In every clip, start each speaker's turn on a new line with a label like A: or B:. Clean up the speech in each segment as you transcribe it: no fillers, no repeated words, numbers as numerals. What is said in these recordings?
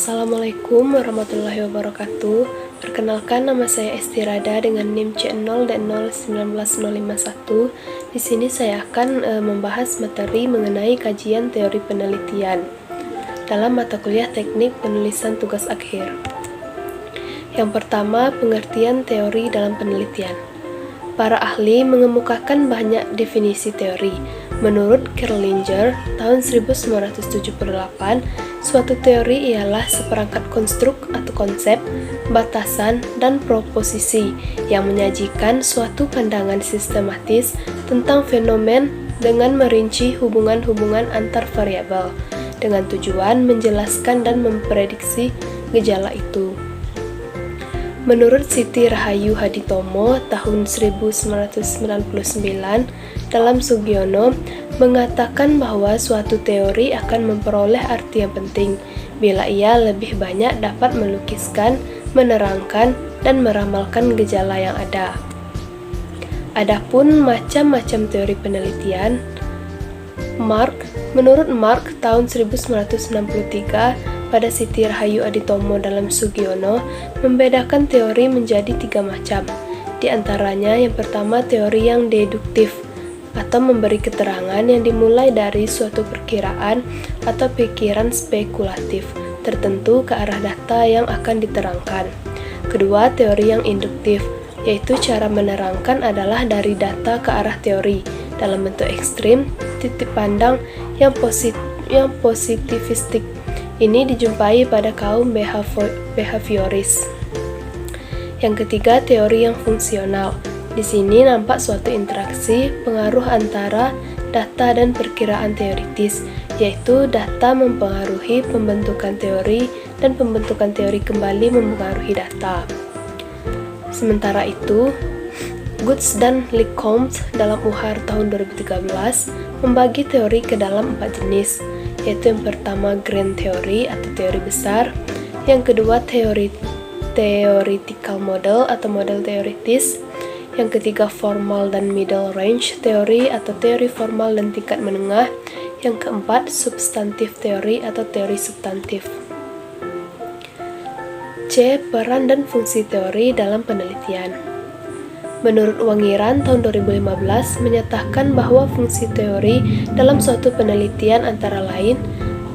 A: Assalamualaikum warahmatullahi wabarakatuh. Perkenalkan, nama saya Estirada dengan NIM C0 dan 019051. Di sini saya akan membahas materi mengenai kajian teori penelitian dalam mata kuliah teknik penulisan tugas akhir. Yang pertama, pengertian teori dalam penelitian. Para ahli mengemukakan banyak definisi teori. Menurut Kerlinger, tahun 1978, suatu teori ialah seperangkat konstruk atau konsep, batasan, dan proposisi yang menyajikan suatu pandangan sistematis tentang fenomen dengan merinci hubungan-hubungan antar variabel, dengan tujuan menjelaskan dan memprediksi gejala itu. Menurut Siti Rahayu Haditomo tahun 1999, dalam Sugiono mengatakan bahwa suatu teori akan memperoleh arti yang penting bila ia lebih banyak dapat melukiskan, menerangkan, dan meramalkan gejala yang ada. Adapun macam-macam teori penelitian, menurut Mark tahun 1963, pada Siti Rahayu Haditomo dalam Sugiono membedakan teori menjadi 3 macam. Di antaranya, yang pertama teori yang deduktif atau memberi keterangan yang dimulai dari suatu perkiraan atau pikiran spekulatif tertentu ke arah data yang akan diterangkan. Kedua, teori yang induktif, yaitu cara menerangkan adalah dari data ke arah teori dalam bentuk ekstrim, titik pandang yang positivistik. Ini dijumpai pada kaum behavioris. Yang ketiga, teori yang fungsional. Di sini nampak suatu interaksi pengaruh antara data dan perkiraan teoritis, yaitu data mempengaruhi pembentukan teori dan pembentukan teori kembali mempengaruhi data. Sementara itu, Goods dan Lecompte dalam UHAR tahun 2013 membagi teori ke dalam 4 jenis, yaitu yang pertama grand theory atau teori besar, yang kedua theoretical model atau model teoritis, yang ketiga formal dan middle range teori atau teori formal dan tingkat menengah, yang keempat substantif teori atau teori substantif. C. Peran dan fungsi teori dalam penelitian. Menurut Wangiran tahun 2015 menyatakan bahwa fungsi teori dalam suatu penelitian antara lain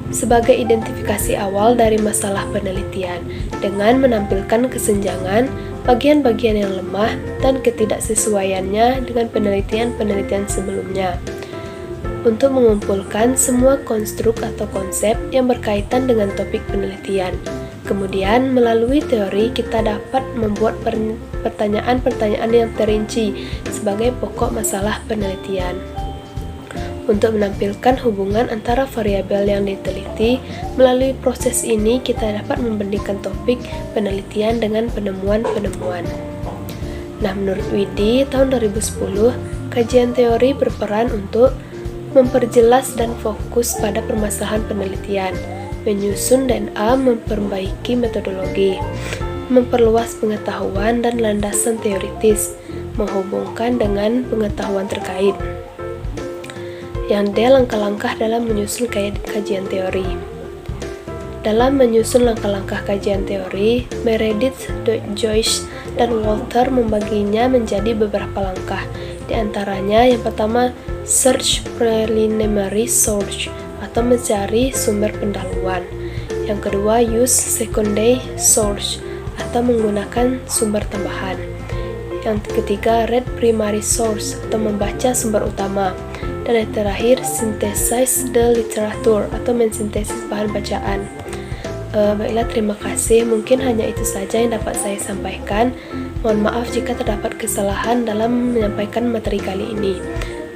A: sebagai identifikasi awal dari masalah penelitian dengan menampilkan kesenjangan, bagian-bagian yang lemah, dan ketidaksesuaiannya dengan penelitian-penelitian sebelumnya, untuk mengumpulkan semua konstruk atau konsep yang berkaitan dengan topik penelitian. Kemudian, melalui teori kita dapat membuat pertanyaan-pertanyaan yang terinci sebagai pokok masalah penelitian. Untuk menampilkan hubungan antara variabel yang diteliti, melalui proses ini kita dapat membandingkan topik penelitian dengan penemuan-penemuan. Nah, menurut Widi tahun 2010, kajian teori berperan untuk memperjelas dan fokus pada permasalahan penelitian, menyusun dan memperbaiki metodologi, memperluas pengetahuan dan landasan teoritis, menghubungkan dengan pengetahuan terkait. Yang D. Langkah-langkah dalam menyusun kajian teori. Dalam menyusun langkah-langkah kajian teori, Meredith, Joyce, dan Walter membaginya menjadi beberapa langkah. Di antaranya, yang pertama, search preliminary source atau mencari sumber pendahuluan. Yang kedua, use secondary source atau menggunakan sumber tambahan. Yang ketiga, read primary source atau membaca sumber utama. Dan yang terakhir, synthesize the literature atau mensintesis bahan bacaan. Baiklah, terima kasih. Mungkin hanya itu saja yang dapat saya sampaikan. Mohon maaf jika terdapat kesalahan dalam menyampaikan materi kali ini.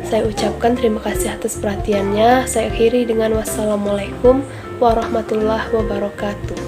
A: Saya ucapkan terima kasih atas perhatiannya. Saya akhiri dengan wassalamualaikum warahmatullahi wabarakatuh.